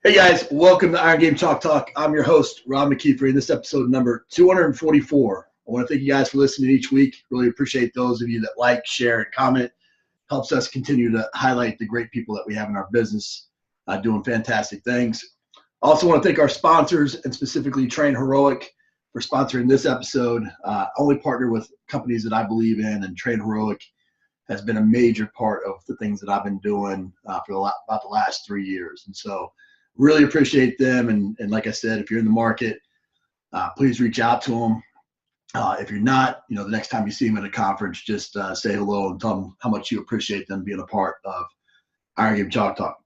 Hey guys, welcome to Iron Game Chalk Talk. I'm your host, Rob McKeefery, and this episode number 244. I want to thank you guys for listening each week. Really appreciate those of you that like, share, and comment. Helps us continue to highlight the great people that we have in our business doing fantastic things. I also want to thank our sponsors, and specifically Train Heroic, for sponsoring this episode. Only partner with companies that I believe in, and Train Heroic has been a major part of the things that I've been doing for about the last 3 years. And so really appreciate them. And like I said, if you're in the market, please reach out to them. If you're not, the next time you see them at a conference, just say hello and tell them how much you appreciate them being a part of Iron Game Chalk Talk.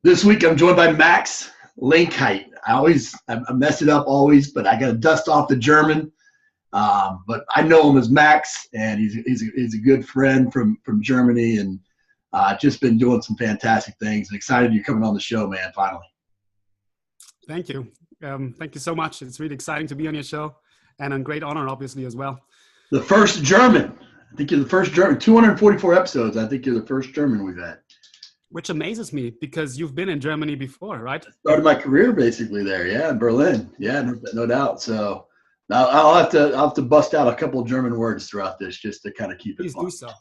This week, I'm joined by Max Lankheit. I mess it up always, but I got to dust off the German. But I know him as Max, and he's a good friend from Germany, and just been doing some fantastic things. And excited you're coming on the show, man, finally. Thank you. Thank you so much. It's really exciting to be on your show, and a great honor, obviously, as well. The first German. I think you're the first German. 244 episodes. I think you're the first German we've had. Which amazes me, because you've been in Germany before, right? I started my career basically there, yeah, in Berlin. Yeah, no doubt. So now I'll have to bust out a couple of German words throughout this just to kind of keep it fun. Please do so.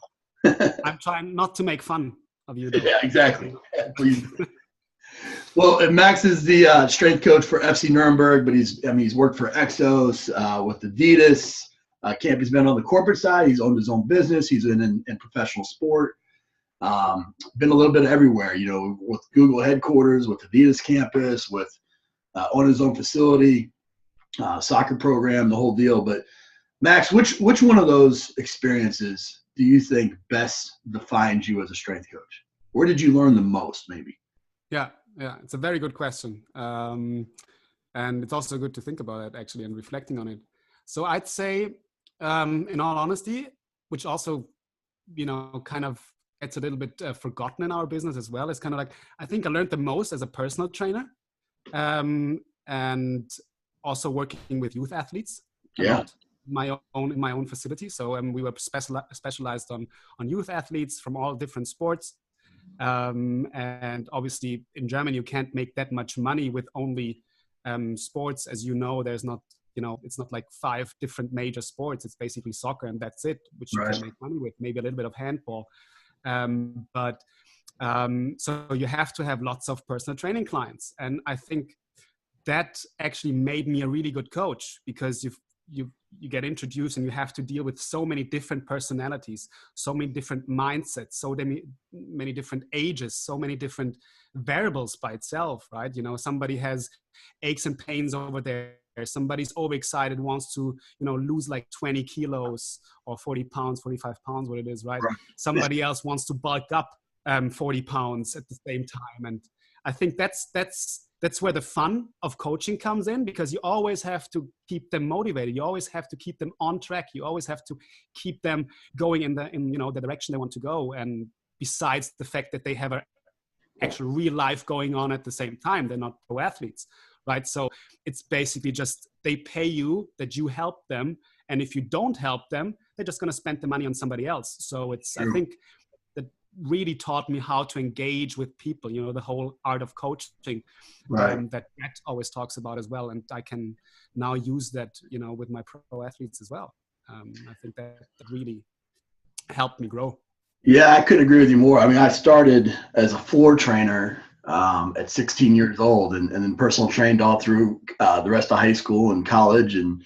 I'm trying not to make fun of you, though. Yeah, exactly. Please. Well, Max is the strength coach for FC Nuremberg, but he's worked for EXOS, with Adidas. He's been on the corporate side. He's owned his own business. He's been in professional sport. Been a little bit everywhere, with Google headquarters, with Adidas campus, with on his own facility, soccer program, the whole deal. But Max, which one of those experiences do you think best defines you as a strength coach? Where did you learn the most, maybe? Yeah, it's a very good question. And it's also good to think about it, actually, and reflecting on it. So I'd say, in all honesty, which also, kind of it's a little bit forgotten in our business as well. It's kind of like, I think I learned the most as a personal trainer, and also working with youth athletes. Yeah. In my own facility. So we were specialized on youth athletes from all different sports. And obviously in Germany, you can't make that much money with only sports. As you know, there's not, it's not like 5 different major sports. It's basically soccer and that's it, which you can make money with, maybe a little bit of handball. So you have to have lots of personal training clients. And I think that actually made me a really good coach, because you get introduced and you have to deal with so many different personalities, so many different mindsets, so many different ages, so many different variables by itself, right? Somebody has aches and pains over there. Somebody's overexcited, wants to, lose like 20 kilos or 40 pounds, 45 pounds, what it is, right? Somebody else wants to bulk up 40 pounds at the same time. And I think that's where the fun of coaching comes in, because you always have to keep them motivated. You always have to keep them on track. You always have to keep them going in the direction they want to go. And besides the fact that they have an actual real life going on at the same time, they're not pro athletes, right? So it's basically just, they pay you that you help them. And if you don't help them, they're just going to spend the money on somebody else. So it's, I think, really taught me how to engage with people, the whole art of coaching, that Matt always talks about as well. And I can now use that, with my pro athletes as well. I think that really helped me grow. Yeah, I couldn't agree with you more. I mean, I started as a floor trainer at 16 years old, and then personal trained all through the rest of high school and college. And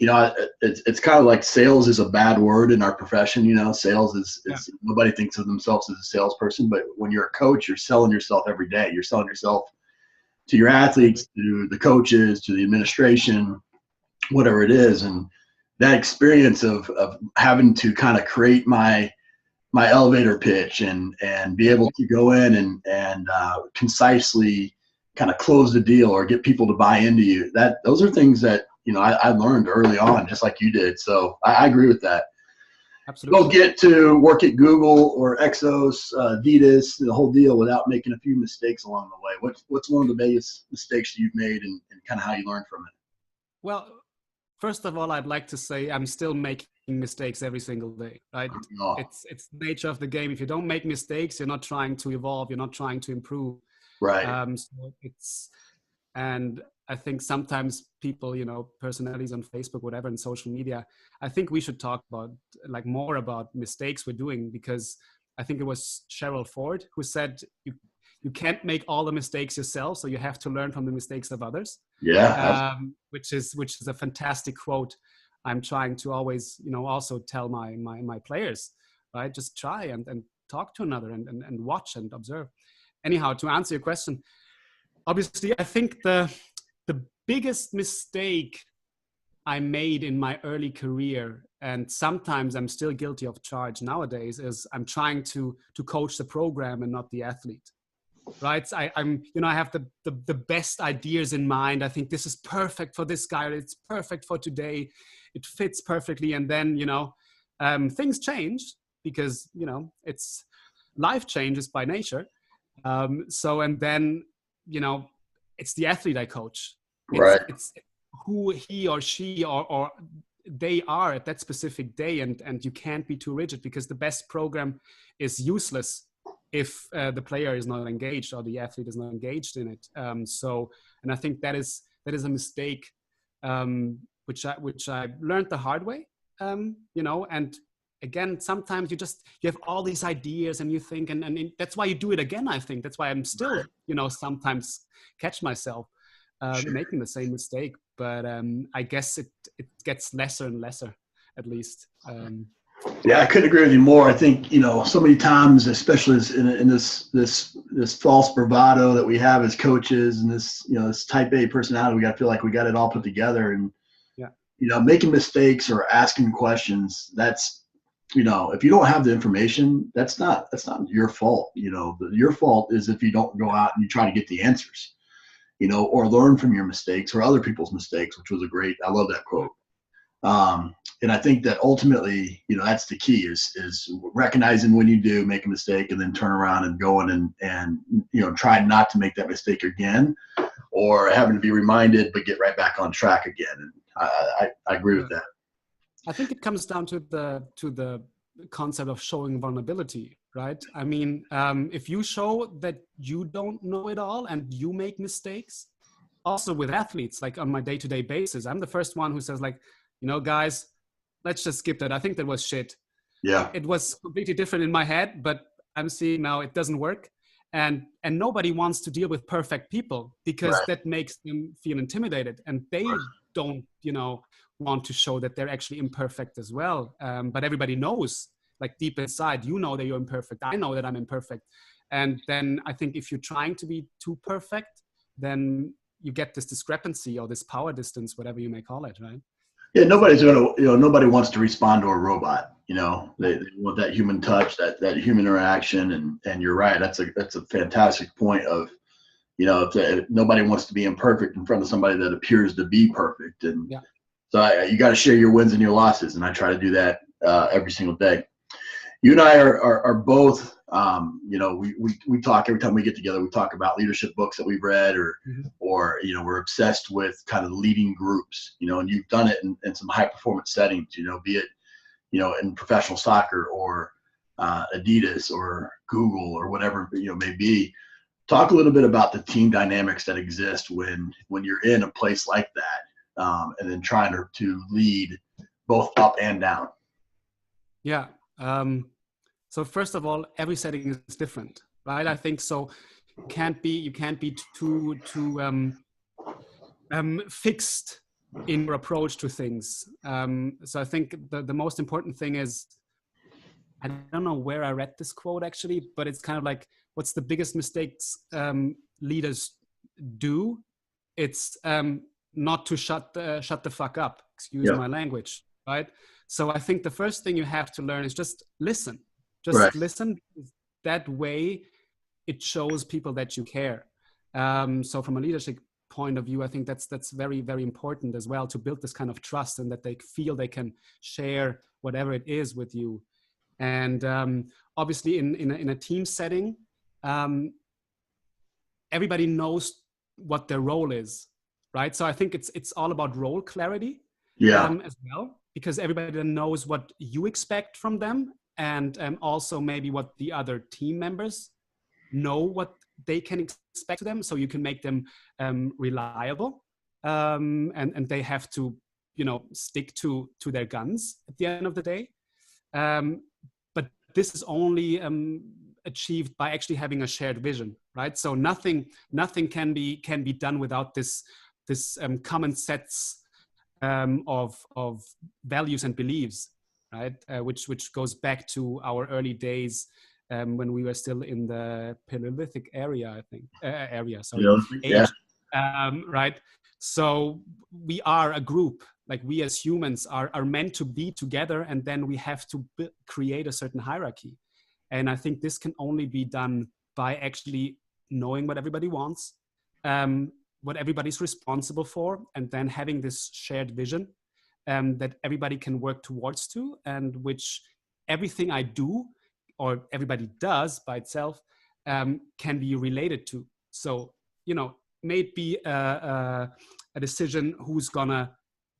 it's kind of like sales is a bad word in our profession. Sales is nobody thinks of themselves as a salesperson, but when you're a coach, you're selling yourself every day. You're selling yourself to your athletes, to the coaches, to the administration, whatever it is. And that experience of having to kind of create my elevator pitch and be able to go in and concisely kind of close the deal or get people to buy into you, those are things that I learned early on, just like you did. So I agree with that. Absolutely. Don't get to work at Google or EXOS, Adidas, the whole deal without making a few mistakes along the way. What's one of the biggest mistakes you've made and kind of how you learned from it? Well, first of all, I'd like to say I'm still making mistakes every single day, right? Oh. It's the nature of the game. If you don't make mistakes, you're not trying to evolve. You're not trying to improve. Right. And I think sometimes people, personalities on Facebook, whatever, and social media, I think we should talk about more about mistakes we're doing, because I think it was Cheryl Ford who said, you can't make all the mistakes yourself, so you have to learn from the mistakes of others. Yeah. Which is a fantastic quote. I'm trying to always, also tell my players, right? Just try and talk to another and watch and observe. Anyhow, to answer your question, obviously, I think the biggest mistake I made in my early career, and sometimes I'm still guilty of charge nowadays, is I'm trying to coach the program and not the athlete. Right? I have the best ideas in mind. I think this is perfect for this guy. It's perfect for today. It fits perfectly. And then, things change because, it's life changes by nature. And then, it's the athlete I coach. It's who he or she or they are at that specific day. And you can't be too rigid, because the best program is useless if the player is not engaged or the athlete is not engaged in it. And I think that is a mistake, which I learned the hard way, and again, sometimes you have all these ideas and you think, and that's why you do it again. I think that's why I'm still, sometimes catch myself making the same mistake, but I guess it gets lesser and lesser, at least. Yeah, I couldn't agree with you more. I think, so many times, especially in this false bravado that we have as coaches, and this type A personality, we got to feel like we got it all put together. And, making mistakes or asking questions, that's, if you don't have the information, that's not your fault. Your fault is if you don't go out and you try to get the answers, or learn from your mistakes or other people's mistakes, which was I love that quote. And I think that ultimately, that's the key is recognizing when you do make a mistake, and then turn around and go in and try not to make that mistake again, or having to be reminded, but get right back on track again. And I agree with that. I think it comes down to the concept of showing vulnerability, right? I mean, if you show that you don't know it all and you make mistakes, also with athletes, like on my day-to-day basis, I'm the first one who says, guys, let's just skip that. I think that was shit. Yeah. It was completely different in my head, but I'm seeing now it doesn't work. And nobody wants to deal with perfect people, because that makes them feel intimidated, and they don't, want to show that they're actually imperfect as well. But everybody knows, deep inside, that you're imperfect. I know that I'm imperfect. And then I think if you're trying to be too perfect, then you get this discrepancy or this power distance, whatever you may call it, right? Yeah, nobody wants to respond to a robot. They want that human touch, that human interaction. And you're right. That's a fantastic point of, if nobody wants to be imperfect in front of somebody that appears to be perfect. And so you got to share your wins and your losses. And I try to do that every single day. You and I are both, we talk every time we get together. We talk about leadership books that we've read, or we're obsessed with kind of leading groups, and you've done it in some high performance settings, be it, in professional soccer or Adidas or Google or whatever, may be. Talk a little bit about the team dynamics that exist when you're in a place like that, and then trying to lead both up and down. Yeah. So first of all, every setting is different, right? I think so. You can't be too fixed in your approach to things. So I think the most important thing is, I don't know where I read this quote actually, but it's kind of like, what's the biggest mistakes leaders do? It's not to shut the fuck up. Excuse my language, right? So I think the first thing you have to learn is just listen. Just listen. That way, it shows people that you care. So from a leadership point of view, I think that's very, very important as well, to build this kind of trust, and that they feel they can share whatever it is with you. And obviously, in a team setting, everybody knows what their role is, right? So I think it's all about role clarity as well, because everybody then knows what you expect from them, and also maybe what the other team members know what they can expect of them, so you can make them reliable, and they have to, stick to their guns at the end of the day. But this is only achieved by actually having a shared vision, right? So nothing can be done without this common sets of values and beliefs, right? Which goes back to our early days when we were still in the Paleolithic area, I think. Age, right? So we are a group. Like, we as humans are meant to be together, and then we have to create a certain hierarchy. And I think this can only be done by actually knowing what everybody wants, what everybody's responsible for, and then having this shared vision that everybody can work towards to, and which everything I do or everybody does by itself can be related to. So, may it be a decision who's gonna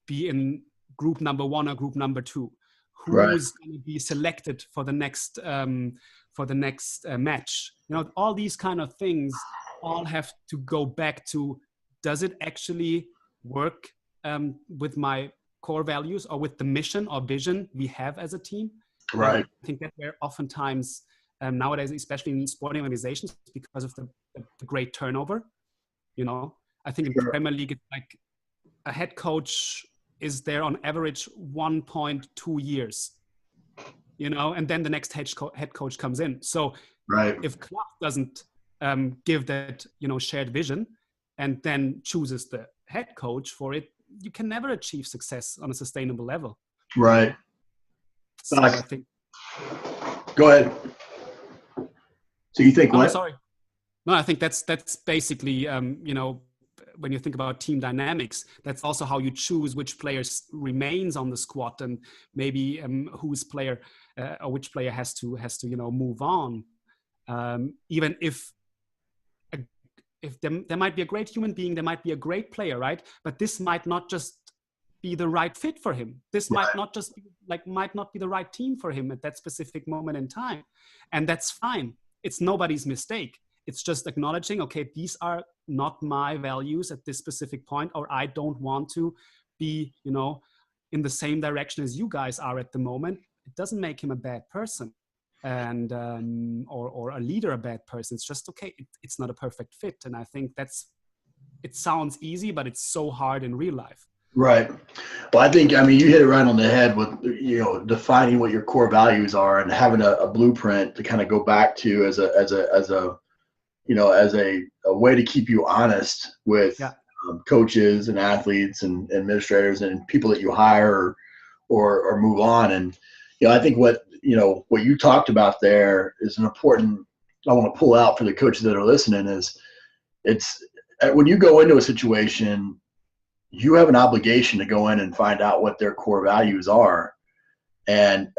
be in group number 1 or group number 2, who's going to be selected for the next match. All these kind of things all have to go back to, does it actually work with my core values or with the mission or vision we have as a team? Right. I think that where oftentimes nowadays, especially in sporting organizations, because of the great turnover, I think in Premier League, it's like a head coach is there on average 1.2 years, and then the next head coach comes in. So if Klopp doesn't give that, shared vision and then chooses the head coach for it, you can never achieve success on a sustainable level. Right. So I think. Go ahead. So you think what? Sorry. No, I think that's basically, when you think about team dynamics, that's also how you choose which players remains on the squad, and maybe which player has to move on. Even if there might be a great human being, there might be a great player, right? But this might not just be the right fit for him. This might not be the right team for him at that specific moment in time, and that's fine. It's nobody's mistake. It's just acknowledging, okay, these are not my values at this specific point, or I don't want to be, in the same direction as you guys are at the moment. It doesn't make him a bad person, and or a leader a bad person. It's just, okay, it's not a perfect fit. And I think it sounds easy, but it's so hard in real life. Right. Well, I think, you hit it right on the head with, defining what your core values are and having a blueprint to kind of go back to as a way to keep you honest with coaches and athletes and administrators and people that you hire or move on. And, I think what you talked about there is an important, I want to pull out for the coaches that are listening, is it's when you go into a situation, you have an obligation to go in and find out what their core values are. And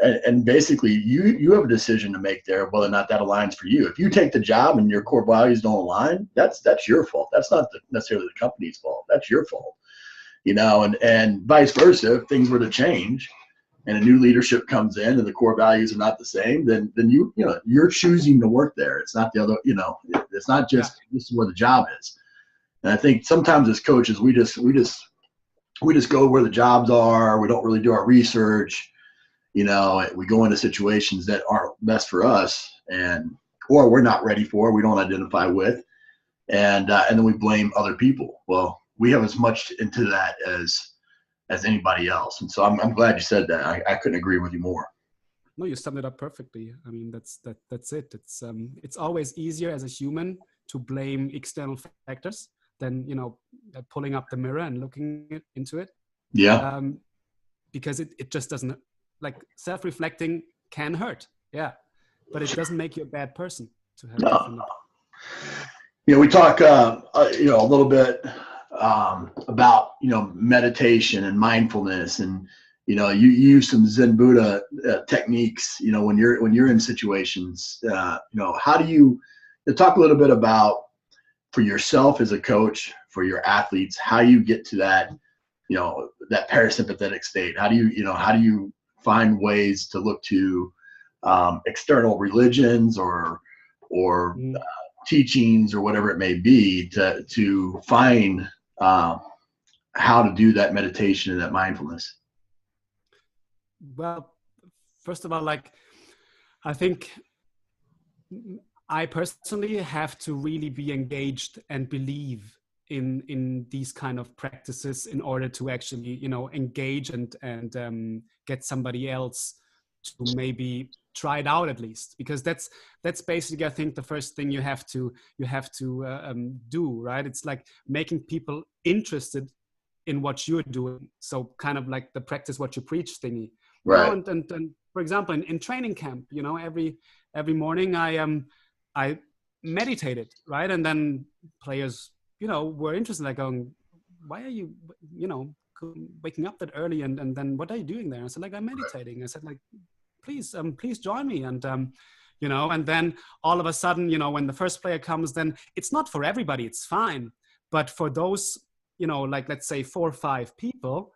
basically you have a decision to make there, whether or not that aligns for you. If you take the job and your core values don't align, that's your fault. That's not necessarily the company's fault. That's your fault, and vice versa. If things were to change and a new leadership comes in and the core values are not the same, then you're choosing to work there. It's not the other, it's not just this is where the job is. And I think sometimes as coaches, we just go where the jobs are. We don't really do our research. We go into situations that aren't best for us, or we're not ready for, we don't identify with, and then we blame other people. Well, we have as much into that as anybody else, and so I'm glad you said that. I couldn't agree with you more. No, you summed it up perfectly. That's it. It's always easier as a human to blame external factors than pulling up the mirror and looking into it. Yeah. Because it just doesn't. Like, self-reflecting can hurt, but it doesn't make you a bad person to have. No. We talk, a little bit about meditation and mindfulness, and you use some Zen Buddha techniques. When you're in situations, how do you talk a little bit about, for yourself as a coach, for your athletes, how you get to that, that parasympathetic state? How do you find ways to look to external religions or teachings or whatever it may be to find how to do that meditation and that mindfulness? Well, first of all, like, I think I personally have to really be engaged and believe in these kind of practices in order to actually, you know, engage and get somebody else to maybe try it out at least, because that's basically, I think, the first thing you have to do, right? It's like making people interested in what you're doing. So kind of like the practice what you preach thingy. Right. You know, and for example, in training camp, you know, every morning I meditated, right? And then players, you know, were interested, like going, why are you, you know, waking up that early? And then what are you doing there? I said, like, I'm meditating. I said, like, please join me. And, you know, and then all of a sudden, you know, when the first player comes, then it's not for everybody, it's fine. But for those, you know, like, let's say 4 or 5 people,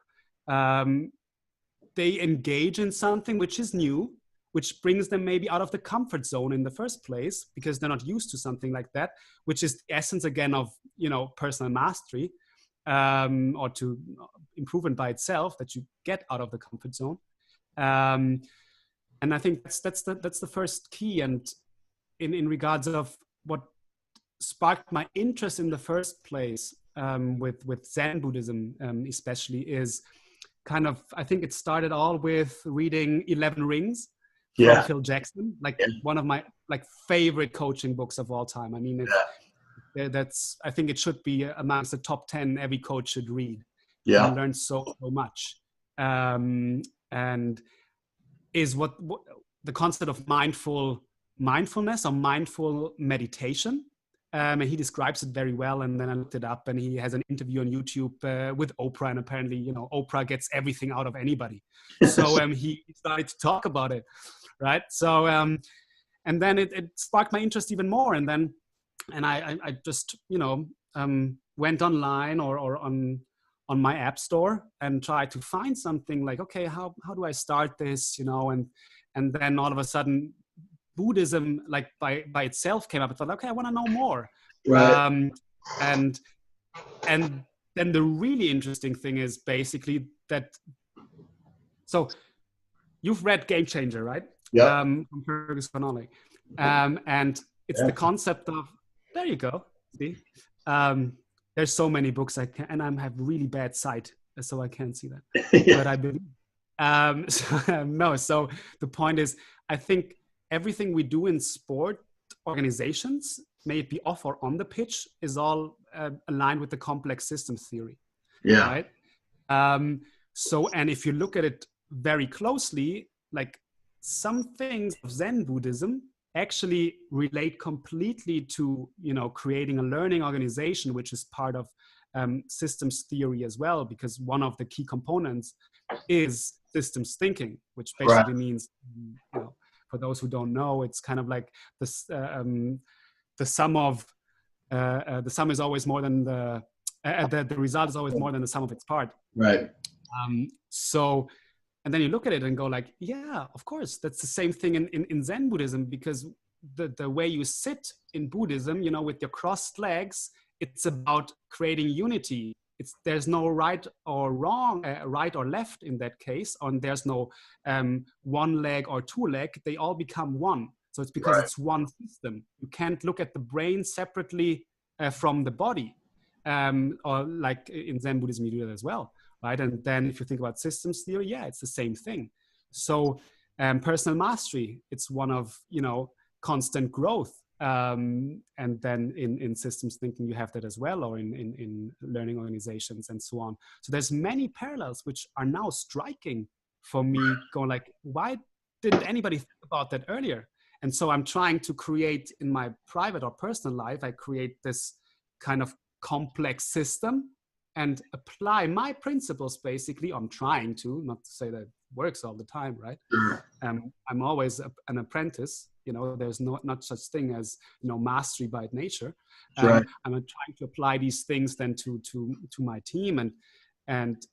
they engage in something which is new, which brings them maybe out of the comfort zone in the first place, because they're not used to something like that, which is the essence again of, you know, personal mastery, or to improvement by itself, that you get out of the comfort zone. And I think that's the first key. And in regards of what sparked my interest in the first place, with Zen Buddhism, especially, is kind of, I think it started all with reading 11 Rings from Phil Jackson, like one of my like favorite coaching books of all time. I mean, that's, I think it should be amongst the top 10 every coach should read. You learn so much, and is what the concept of mindfulness or mindful meditation. And he describes it very well. And then I looked it up, and he has an interview on YouTube with Oprah. And apparently, you know, Oprah gets everything out of anybody. So he started to talk about it, right? So, and then it sparked my interest even more. And then, and I just, you know, went online or on my app store and tried to find something like, okay, how do I start this, you know? And then all of a sudden, Buddhism, like by itself, came up. I thought, okay, I want to know more. Right. And then the really interesting thing is basically that. So you've read Game Changer, right? Yeah. From Fergus Connolly, and it's the concept of, there you go. See, there's so many books and I have really bad sight, so I can't see that. But I believe. So the point is, I think everything we do in sport organizations, may it be off or on the pitch, is all aligned with the complex systems theory. Yeah. Right. So, and if you look at it very closely, like some things of Zen Buddhism actually relate completely to, you know, creating a learning organization, which is part of systems theory as well, because one of the key components is systems thinking, which basically means, you know, for those who don't know, it's kind of like this, the sum of the sum is always more than the result is always more than the sum of its part. Right. So, and then you look at it and go like, yeah, of course, that's the same thing in Zen Buddhism, because the way you sit in Buddhism, you know, with your crossed legs, it's about creating unity. There's no right or wrong, right or left in that case, and there's no one leg or 2 leg. They all become one. So it's because it's one system. You can't look at the brain separately from the body, or like in Zen Buddhism, you do that as well, right? And then if you think about systems theory, yeah, it's the same thing. So personal mastery, it's one of, you know, constant growth. And then in systems thinking, you have that as well, or in learning organizations and so on. So there's many parallels which are now striking for me, going like, why didn't anybody think about that earlier? And so I'm trying to create in my private or personal life, I create this kind of complex system and apply my principles. Basically, I'm trying to, not to say that it works all the time, right? I'm always an apprentice. You know, there's not such thing as, you know, mastery by nature. I'm trying to apply these things then to my team, and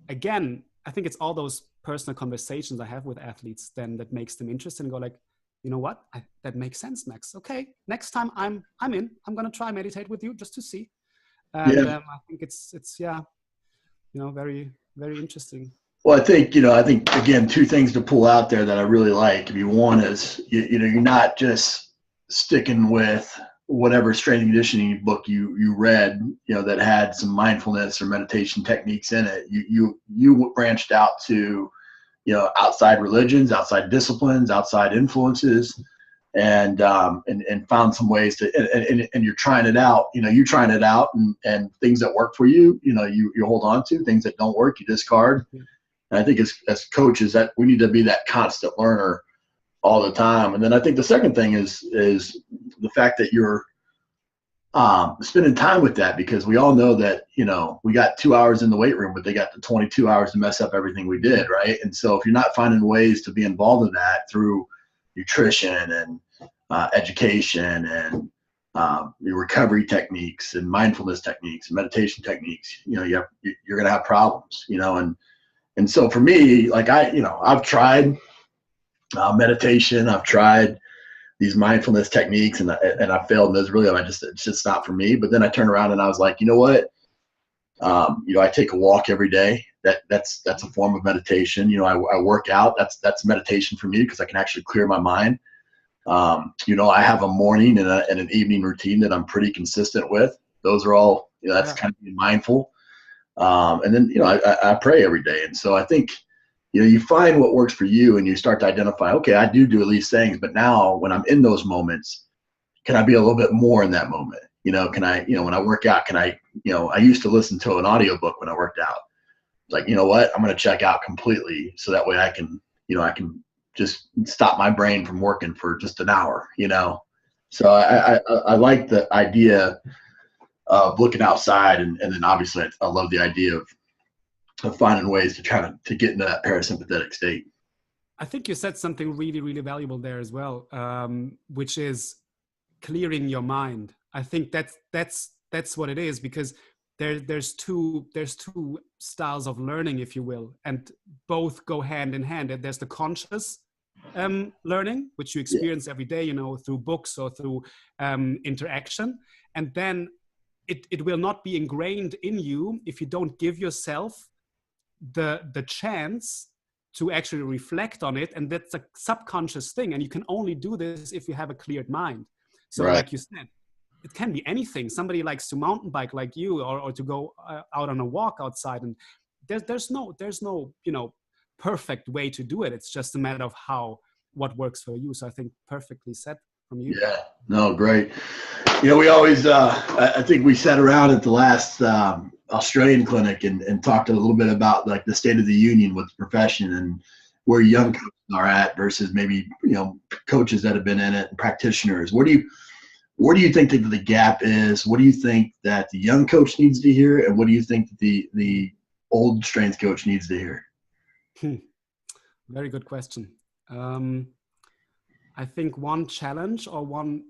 again, I think it's all those personal conversations I have with athletes then that makes them interested and go like, you know what, that makes sense, Max. Okay, next time I'm in. I'm gonna try meditate with you just to see. And Yeah. I think it's yeah, very, very interesting. Well, I think again, two things to pull out there that I really like. I mean, one is, you're not just sticking with whatever strength and conditioning book you read, that had some mindfulness or meditation techniques in it. You branched out to, outside religions, outside disciplines, outside influences, and found some ways to, and you're trying it out. You're trying it out, and things that work for you, you hold on to. Things that don't work, you discard. And I think as coaches, that we need to be that constant learner all the time. And then I think the second thing is the fact that you're spending time with that, because we all know that, we got 2 hours in the weight room, but they got the 22 hours to mess up everything we did, right? And so if you're not finding ways to be involved in that through nutrition and education and your recovery techniques and mindfulness techniques and meditation techniques, you're going to have problems, and so for me, like I've tried meditation, I've tried these mindfulness techniques, and I failed miserably. It's just not for me. But then I turned around and I was like, you know what? I take a walk every day. That's a form of meditation. I work out. That's meditation for me, because I can actually clear my mind. I have a morning and an evening routine that I'm pretty consistent with. Those are all, that's kind of being mindful. And then, I pray every day. And so I think, you find what works for you, and you start to identify, okay, I do these things, but now when I'm in those moments, can I be a little bit more in that moment? Can I, when I work out, can I, I used to listen to an audiobook when I worked out. Like, you know what, I'm going to check out completely, so that way I can just stop my brain from working for just an hour, So I like the idea of looking outside, and then obviously I love the idea of finding ways to try to get into that parasympathetic state. I think you said something really, really valuable there as well, which is clearing your mind. I think that's what it is, because there's two styles of learning, if you will, and both go hand in hand. There's the conscious learning, which you experience every day, through books or through interaction, and then it will not be ingrained in you if you don't give yourself the chance to actually reflect on it. And that's a subconscious thing, and you can only do this if you have a cleared mind. So like you said, it can be anything. Somebody likes to mountain bike like you, or to go out on a walk outside, and there's no perfect way to do it. It's just a matter of what works for you. So I think perfectly said from you. Yeah, no, great. We always I think we sat around at the last Australian clinic and talked a little bit about like the state of the union with the profession, and where young coaches are at versus maybe coaches that have been in it, and practitioners. Where do you think that the gap is? What do you think that the young coach needs to hear, and what do you think that the old strength coach needs to hear? Very good question. I think one challenge or one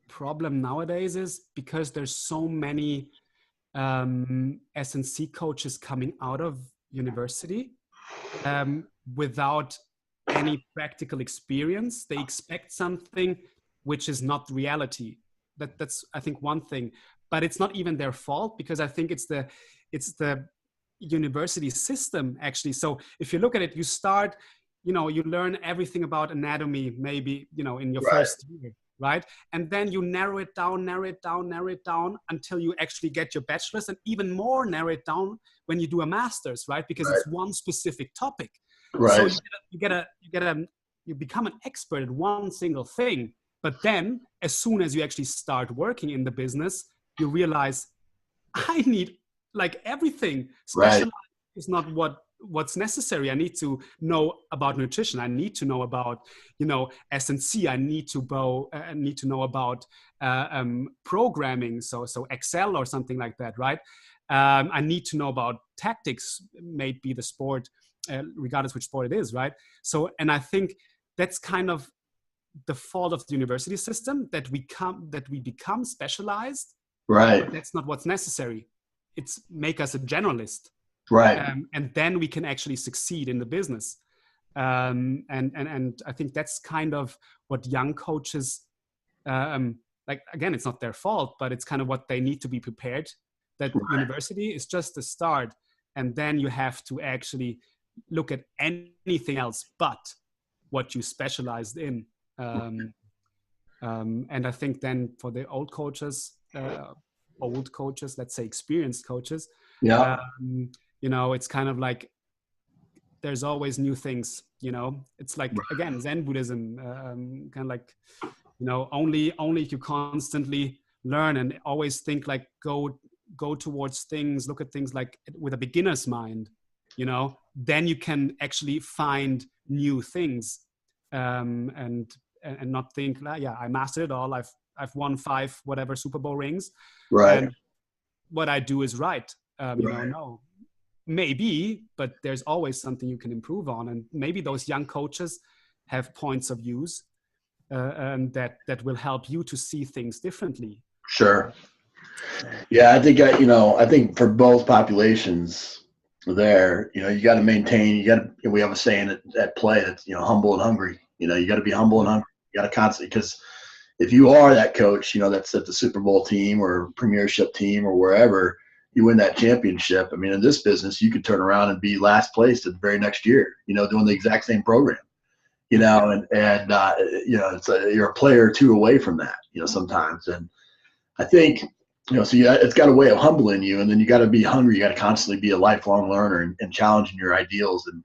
problem nowadays is, because there's so many S&C coaches coming out of university without any practical experience. They expect something which is not reality. That's I think one thing, but it's not even their fault, because I think it's the university system actually. So if you look at it, you start, you learn everything about anatomy, maybe, in your first year, right? And then you narrow it down until you actually get your bachelor's, and even more narrow it down when you do a master's, right? Because it's one specific topic. Right. So you become an expert at one single thing. But then as soon as you actually start working in the business, you realize, I need like everything. Specialized is not what's necessary. I need to know about nutrition. I need to know about, S&C. I need to know about programming. So Excel or something like that, right? I need to know about tactics, maybe the sport, regardless which sport it is, right? So, and I think that's kind of the fault of the university system, that we become specialized. Right. But that's not what's necessary. It's make us a generalist. Right. And then we can actually succeed in the business. And I think that's kind of what young coaches, like, again, it's not their fault, but it's kind of what they need to be prepared, that university is just the start. And then you have to actually look at anything else but what you specialized in. And I think then for the old coaches, let's say experienced coaches, it's kind of like, there's always new things, it's like, again, Zen Buddhism, kind of like, only if you constantly learn and always think like, go towards things, look at things like with a beginner's mind, then you can actually find new things, and not think, I mastered it all. I've won 5 whatever Super Bowl rings, and what I do is right. No, maybe, but there's always something you can improve on, and maybe those young coaches have points of views that will help you to see things differently. Sure. Yeah, I think for both populations there, you got to maintain, we have a saying at play that's, humble and hungry. You got to be humble and hungry. You got to constantly, because if you are that coach, that's at the Super Bowl team or premiership team or wherever, you win that championship. I mean, in this business, you could turn around and be last place the very next year, doing the exact same program, and you're a player or two away from that, sometimes. And I think, it's got a way of humbling you, and then you got to be hungry. You got to constantly be a lifelong learner and challenging your ideals. And,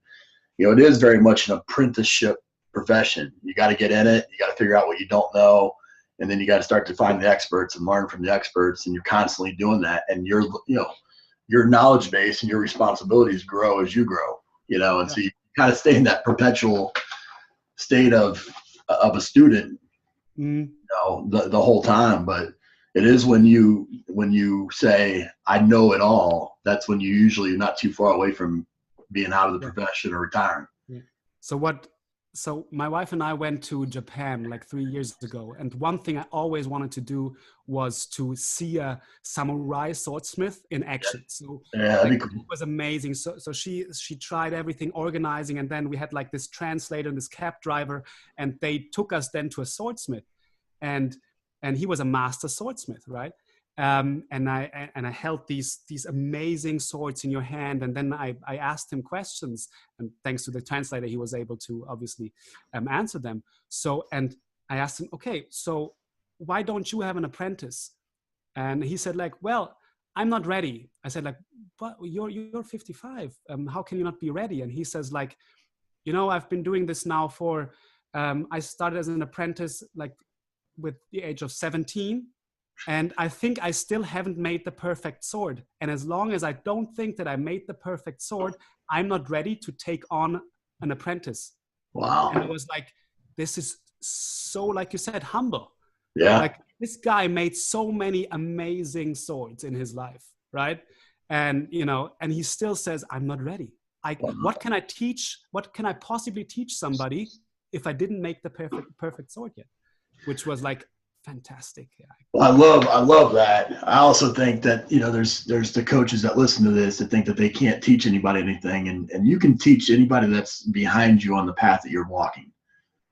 it is very much an apprenticeship profession. You got to get in it. You got to figure out what you don't know. And then you got to start to find the experts and learn from the experts. And you're constantly doing that. And your knowledge base and your responsibilities grow as you grow, and so you kind of stay in that perpetual state of a student, the whole time. But it is when you say, I know it all, that's when you usually are not too far away from being out of the profession or retiring. Yeah. So my wife and I went to Japan like 3 years ago. And one thing I always wanted to do was to see a samurai swordsmith in action. So it was amazing. So she tried everything, organizing. And then we had like this translator and this cab driver, and they took us then to a swordsmith. And he was a master swordsmith, right? And I held these amazing swords in your hand, and then I asked him questions, and thanks to the translator, he was able to obviously answer them. So, and I asked him, okay, so why don't you have an apprentice? And he said, like, well, I'm not ready. I said, like, but you're 55. How can you not be ready? And he says, like, I've been doing this now for. I started as an apprentice, like, with the age of 17. And I think I still haven't made the perfect sword. And as long as I don't think that I made the perfect sword, I'm not ready to take on an apprentice. Wow. And I was like, this is so, like you said, humble. Yeah. Like, this guy made so many amazing swords in his life, right? And, and he still says, I'm not ready. What can I teach? What can I possibly teach somebody if I didn't make the perfect sword yet? Which was like fantastic. Yeah. Well, I love that. I also think that, there's the coaches that listen to this that think that they can't teach anybody anything. And you can teach anybody that's behind you on the path that you're walking.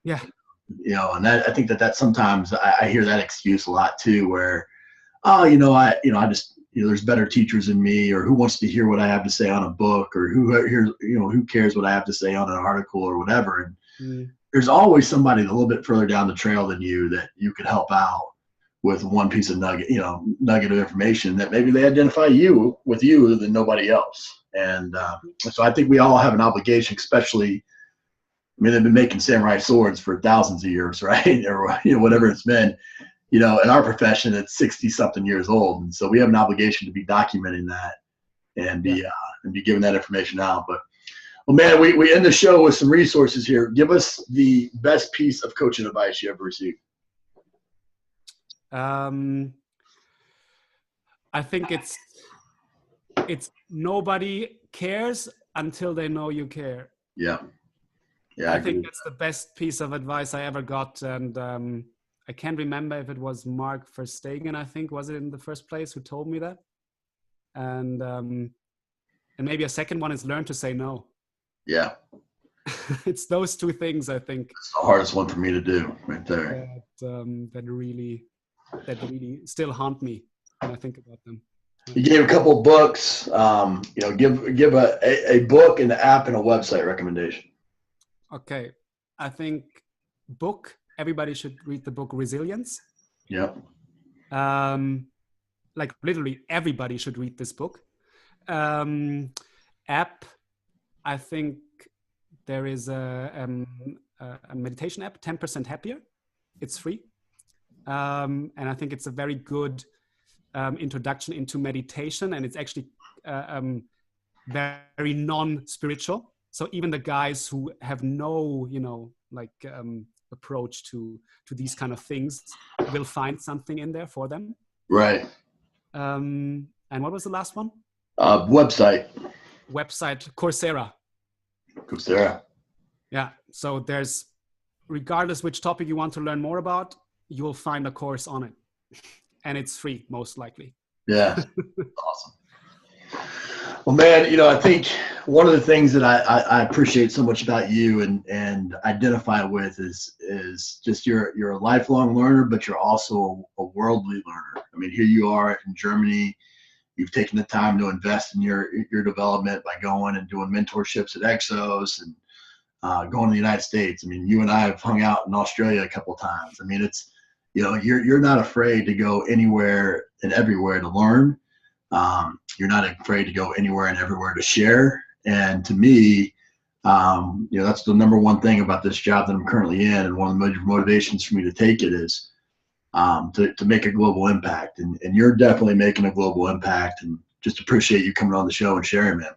Yeah. And that, I think that sometimes I hear that excuse a lot too, where, there's better teachers than me, or who wants to hear what I have to say on a book, or who cares what I have to say on an article or whatever. And there's always somebody a little bit further down the trail than you that you could help out with one piece of nugget of information that maybe they identify with you than nobody else. And so I think we all have an obligation, especially, they've been making samurai swords for thousands of years, right? Or, whatever it's been, in our profession, it's 60 something years old. And so we have an obligation to be documenting that and be giving that information out. But, well, man, we end the show with some resources here. Give us the best piece of coaching advice you ever received. I think it's nobody cares until they know you care. Yeah. I think that's the best piece of advice I ever got. And I can't remember if it was Mark Verstegen, I think, was it in the first place, who told me that. And maybe a second one is learn to say no. Yeah. It's those two things, I think. It's the hardest one for me to do right there. That really still haunt me when I think about them. You gave a couple of books. Give a book, an app, and a website recommendation. Okay. I think book, everybody should read the book Resilience. Yep. Like literally everybody should read this book. App, I think there is a meditation app, 10% Happier. It's free. And I think it's a very good introduction into meditation, and it's actually very non-spiritual. So even the guys who have no, approach to these kind of things will find something in there for them. Right. And what was the last one? Website, Coursera. Yeah. So there's, regardless which topic you want to learn more about, you'll find a course on it, and it's free, most likely. Yeah. Awesome. Well, man, I think one of the things that I appreciate so much about you and identify with is just you're a lifelong learner, but you're also a worldly learner. I mean, here you are in Germany. You've taken the time to invest in your development by going and doing mentorships at EXOS and going to the United States. I mean, you and I have hung out in Australia a couple of times. I mean, it's, you're not afraid to go anywhere and everywhere to learn. You're not afraid to go anywhere and everywhere to share. And to me, that's the number one thing about this job that I'm currently in. And one of the major motivations for me to take it is to make a global impact. And you're definitely making a global impact, and just appreciate you coming on the show and sharing, man.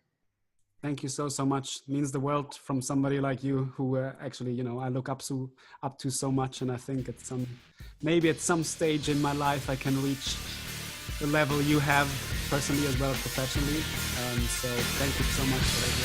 Thank you so much. It means the world from somebody like you who actually, I look up to so much. And I think maybe at some stage in my life, I can reach the level you have personally as well as professionally. So thank you so much for that.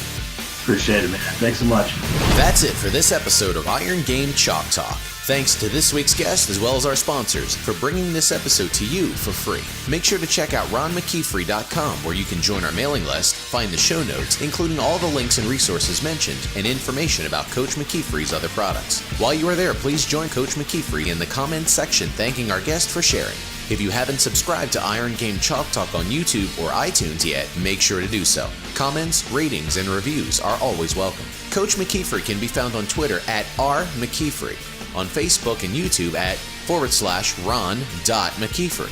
Appreciate it, man. Thanks so much. That's it for this episode of Iron Game Chalk Talk. Thanks to this week's guest as well as our sponsors for bringing this episode to you for free. Make sure to check out ronmckeefery.com, where you can join our mailing list, find the show notes, including all the links and resources mentioned, and information about Coach McKeefery's other products. While you are there, please join Coach McKeefery in the comments section thanking our guest for sharing. If you haven't subscribed to Iron Game Chalk Talk on YouTube or iTunes yet, make sure to do so. Comments, ratings, and reviews are always welcome. Coach McKeefery can be found on Twitter at @RMcKeefery, on Facebook and YouTube at /Ron.McKeefery.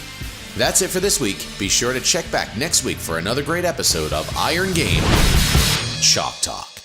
That's it for this week. Be sure to check back next week for another great episode of Iron Game Chalk Talk.